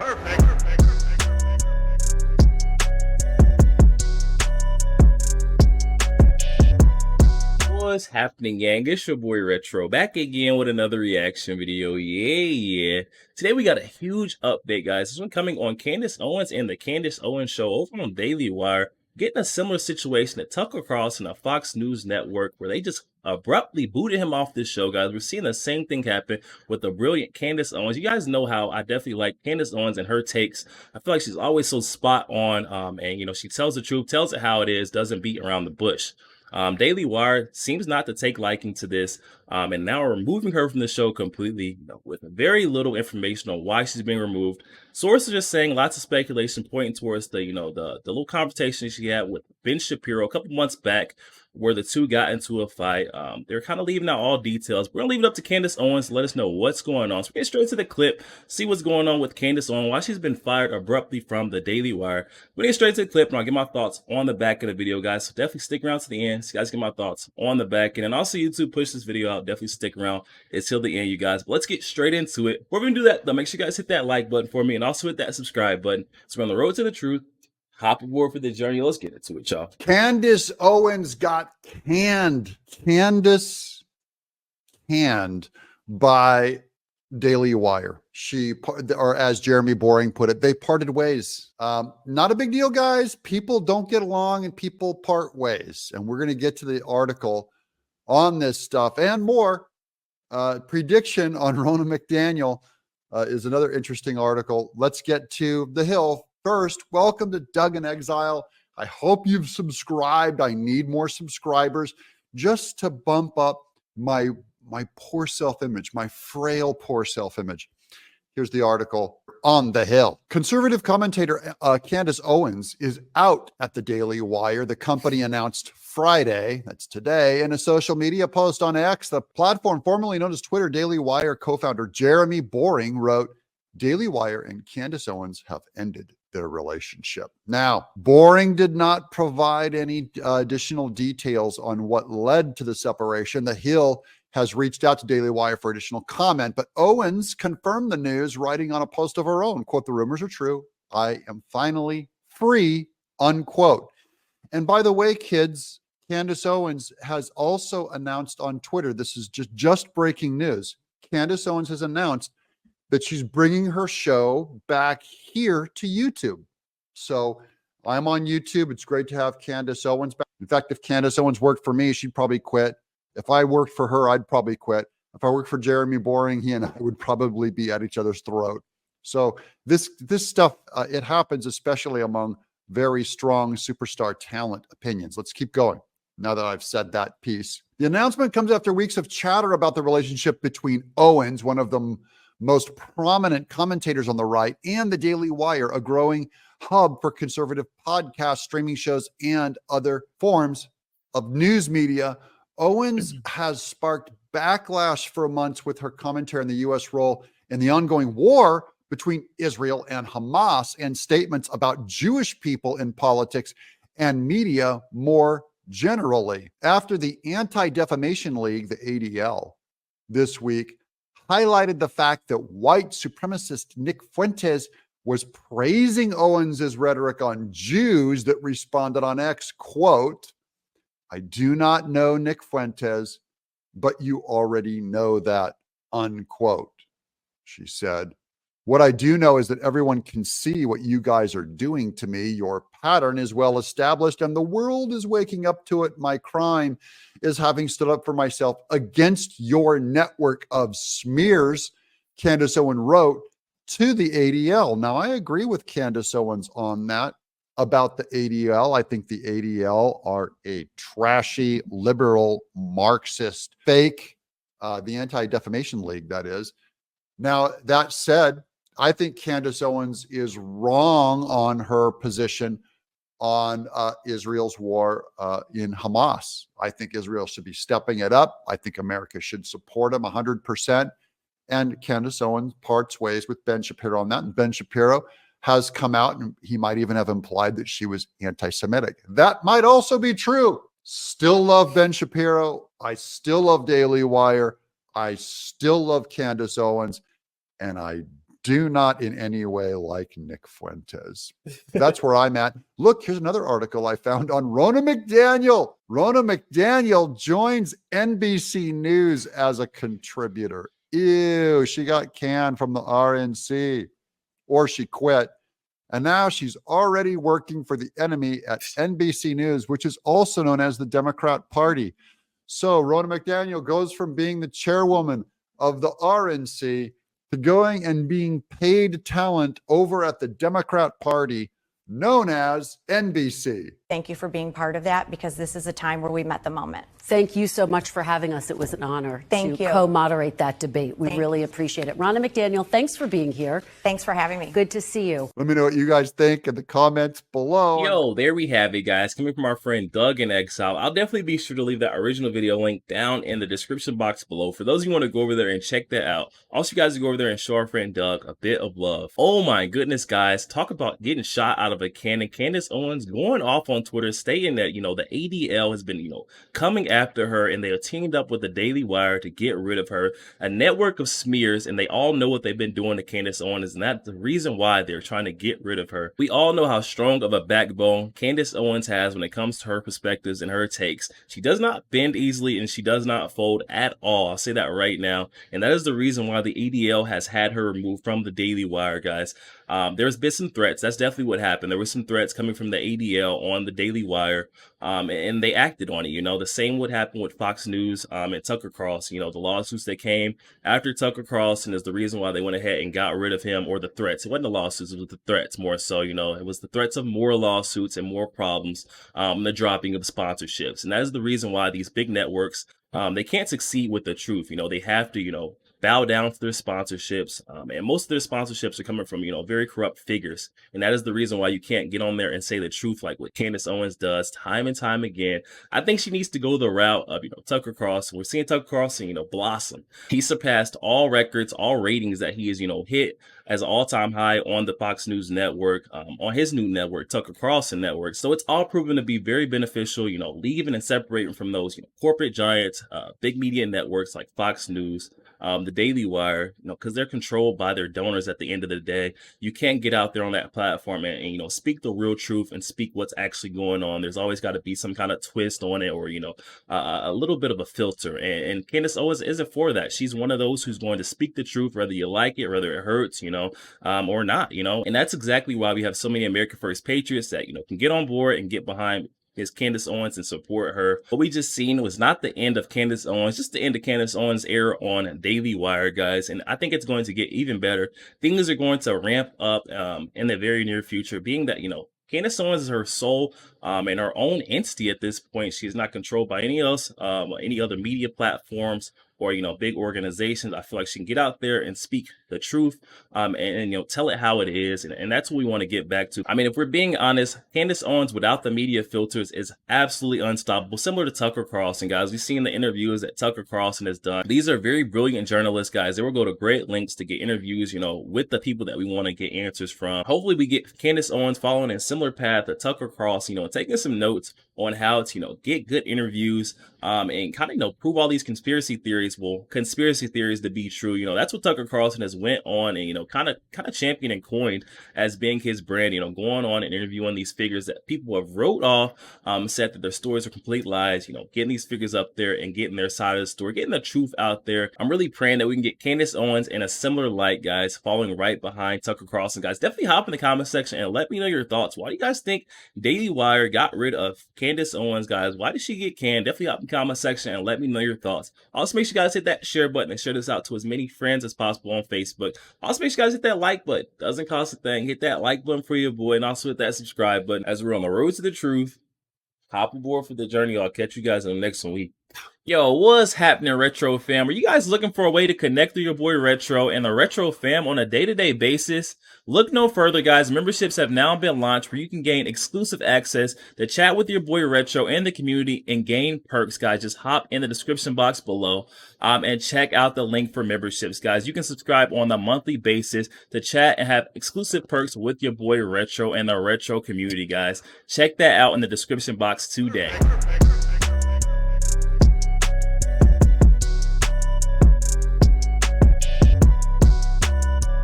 What's happening, gang? It's your boy Retro back again with another reaction video. Yeah. Today we got a huge update, guys. This one coming on Candace Owens and the Candace Owens Show over on Daily Wire. Getting a similar situation that Tucker Carlson and Fox News Network, where they just abruptly booted him off this show, guys. We're seeing the same thing happen with the brilliant Candace Owens. You guys know how I definitely like Candace Owens and her takes. I feel like she's always so spot on, and she tells the truth, tells it how it is, doesn't beat around the bush. Daily Wire seems not to take liking to this, and now are removing her from the show completely, with very little information on why she's being removed. Sources are saying lots of speculation pointing towards the little confrontation she had with Ben Shapiro a couple months back, where the two got into a fight. They're kind of leaving out all details. We're gonna leave it up to Candace Owens to let us know what's going on. So we're getting straight to the clip, see what's going on with Candace Owens, why she's been fired abruptly from the Daily Wire. We're getting straight to the clip, and I'll get my thoughts on the back of the video, guys. So definitely stick around to the end, so you guys get my thoughts on the back end. And also, YouTube push this video out. Definitely stick around until the end, you guys. But let's get straight into it. Before we do that, though, make sure you guys hit that like button for me, and also hit that subscribe button. So we're on the road to the truth. Hop aboard for the journey. Let's get into it, y'all. Candace Owens got canned. Candace canned by Daily Wire. Or as Jeremy Boring put it, they parted ways. Not a big deal, guys. People don't get along and people part ways. And we're going to get to the article on this stuff and more. Prediction on Rona McDaniel is another interesting article. Let's get to the Hill. First, welcome to Doug in Exile. I hope you've subscribed. I need more subscribers just to bump up my poor self-image, my frail, poor self-image. Here's the article on the Hill. Conservative commentator Candace Owens is out at the Daily Wire. The company announced Friday, that's today, in a social media post on X. The platform formerly known as Twitter, Daily Wire co-founder Jeremy Boring wrote, Daily Wire and Candace Owens have ended their relationship. Now, Boring did not provide any additional details on what led to the separation. The Hill has reached out to Daily Wire for additional comment, but Owens confirmed the news, writing on a post of her own, quote, the rumors are true. I am finally free, unquote. And by the way, kids, Candace Owens has also announced on Twitter, this is just breaking news. Candace Owens has announced that she's bringing her show back here to YouTube. So I'm on YouTube. It's great to have Candace Owens back. In fact, if Candace Owens worked for me, she'd probably quit. If I worked for her, I'd probably quit. If I worked for Jeremy Boring, he and I would probably be at each other's throat. So this stuff, it happens, especially among very strong superstar talent opinions. Let's keep going now that I've said that piece. The announcement comes after weeks of chatter about the relationship between Owens, one of the most prominent commentators on the right, and the Daily Wire, a growing hub for conservative podcasts, streaming shows, and other forms of news media. Owens has sparked backlash for months with her commentary on the U.S. role in the ongoing war between Israel and Hamas, and statements about Jewish people in politics and media more generally. After the Anti-Defamation League, the ADL, this week highlighted the fact that white supremacist Nick Fuentes was praising Owens's rhetoric on Jews, that responded on X, quote, I do not know Nick Fuentes, but you already know that, unquote. She said, what I do know is that everyone can see what you guys are doing to me. Your pattern is well established and the world is waking up to it. My crime is having stood up for myself against your network of smears, Candace Owens wrote to the ADL. Now, I agree with Candace Owens on that about the ADL. I think the ADL are a trashy, liberal, Marxist fake, the Anti-Defamation League, that is. Now, that said, I think Candace Owens is wrong on her position on Israel's war in Hamas. I think Israel should be stepping it up. I think America should support him 100%. And Candace Owens parts ways with Ben Shapiro on that. And Ben Shapiro has come out, and he might even have implied that she was anti-Semitic. That might also be true. Still love Ben Shapiro. I still love Daily Wire. I still love Candace Owens. And I do not in any way like Nick Fuentes. That's where I'm at. Look, here's another article I found on Rona McDaniel. Rona McDaniel joins NBC News as a contributor. Ew, she got canned from the RNC, or she quit. And now she's already working for the enemy at NBC News, which is also known as the Democrat Party. So Rona McDaniel goes from being the chairwoman of the RNC to going and being paid talent over at the Democrat Party, known as NBC. Thank you for being part of that, because this is a time where we met the moment. Thank you so much for having us. It was an honor to co-moderate that debate. We really appreciate it. Rona McDaniel, thanks for being here. Thanks for having me. Good to see you. Let me know what you guys think in the comments below. Yo, there we have it, guys. Coming from our friend Doug in Exile. I'll definitely be sure to leave that original video link down in the description box below for those of you who want to go over there and check that out. Also, you guys go over there and show our friend Doug a bit of love. Oh my goodness, guys. Talk about getting shot out of a cannon. Candace Owens going off on Twitter stating that, the ADL has been, coming after her, and they have teamed up with the Daily Wire to get rid of her. A network of smears, and they all know what they've been doing to Candace Owens, and that's the reason why they're trying to get rid of her. We all know how strong of a backbone Candace Owens has when it comes to her perspectives and her takes. She does not bend easily, and she does not fold at all. I'll say that right now. And that is the reason why the ADL has had her removed from the Daily Wire, guys. There's been some threats. That's definitely what happened. There were some threats coming from the ADL on the Daily Wire, and they acted on it. The same would happen with Fox News and Tucker Carlson. The lawsuits that came after Tucker Carlson is the reason why they went ahead and got rid of him, or the threats. It wasn't the lawsuits, it was the threats more so. It was the threats of more lawsuits and more problems, the dropping of sponsorships. And that is the reason why these big networks, they can't succeed with the truth. They have to, bow down to their sponsorships, and most of their sponsorships are coming from very corrupt figures, and that is the reason why you can't get on there and say the truth like what Candace Owens does time and time again. I think she needs to go the route of Tucker Carlson. We're seeing Tucker Carlson blossom. He surpassed all records, all ratings that he has hit as an all-time high on the Fox News network, on his new network, Tucker Carlson network. So it's all proven to be very beneficial, leaving and separating from those corporate giants, big media networks like Fox News, the Daily Wire, because they're controlled by their donors at the end of the day. You can't get out there on that platform and speak the real truth and speak what's actually going on. There's always got to be some kind of twist on it, or, a little bit of a filter. And Candace Owens isn't for that. She's one of those who's going to speak the truth, whether you like it, whether it hurts, or not, and that's exactly why we have so many America First patriots that, can get on board and get behind is Candace Owens and support her. What we just seen was not the end of Candace Owens, just the end of Candace Owens' era on Daily Wire, guys. And I think it's going to get even better. Things are going to ramp up in the very near future, being that, Candace Owens is her soul and her own entity at this point. She is not controlled by any other media platforms or, big organizations. I feel like she can get out there and speak the truth and tell it how it is. And that's what we want to get back to. I mean, if we're being honest, Candace Owens without the media filters is absolutely unstoppable, similar to Tucker Carlson, guys. We've seen the interviews that Tucker Carlson has done. These are very brilliant journalists, guys. They will go to great lengths to get interviews, with the people that we want to get answers from. Hopefully we get Candace Owens following a similar path to Tucker Carlson, taking some notes on how to, get good interviews and kind of, prove all these conspiracy theories to be true. That's what Tucker Carlson has went on and, kind of championed and coined as being his brand, going on and interviewing these figures that people have wrote off, said that their stories are complete lies, getting these figures up there and getting their side of the story, getting the truth out there. I'm really praying that we can get Candace Owens in a similar light, guys, following right behind Tucker Carlson, guys. Definitely hop in the comment section and let me know your thoughts. Why do you guys think Daily Wire got rid of Candace Owens, guys? Why did she get canned? Definitely hop in the comment section and let me know your thoughts. Also, make sure you guys hit that share button and share this out to as many friends as possible on Facebook. Also, make sure you guys hit that like button. Doesn't cost a thing. Hit that like button for your boy, and also hit that subscribe button as we're on the road to the truth. Hop aboard for the journey. I'll catch you guys in the next week. Yo, what's happening, Retro fam? Are you guys looking for a way to connect with your boy Retro and the Retro fam on a day-to-day basis? Look no further, guys. Memberships have now been launched where you can gain exclusive access to chat with your boy Retro and the community and gain perks, guys. Just hop in the description box below and check out the link for memberships, guys. You can subscribe on a monthly basis to chat and have exclusive perks with your boy Retro and the Retro community, guys. Check that out in the description box today.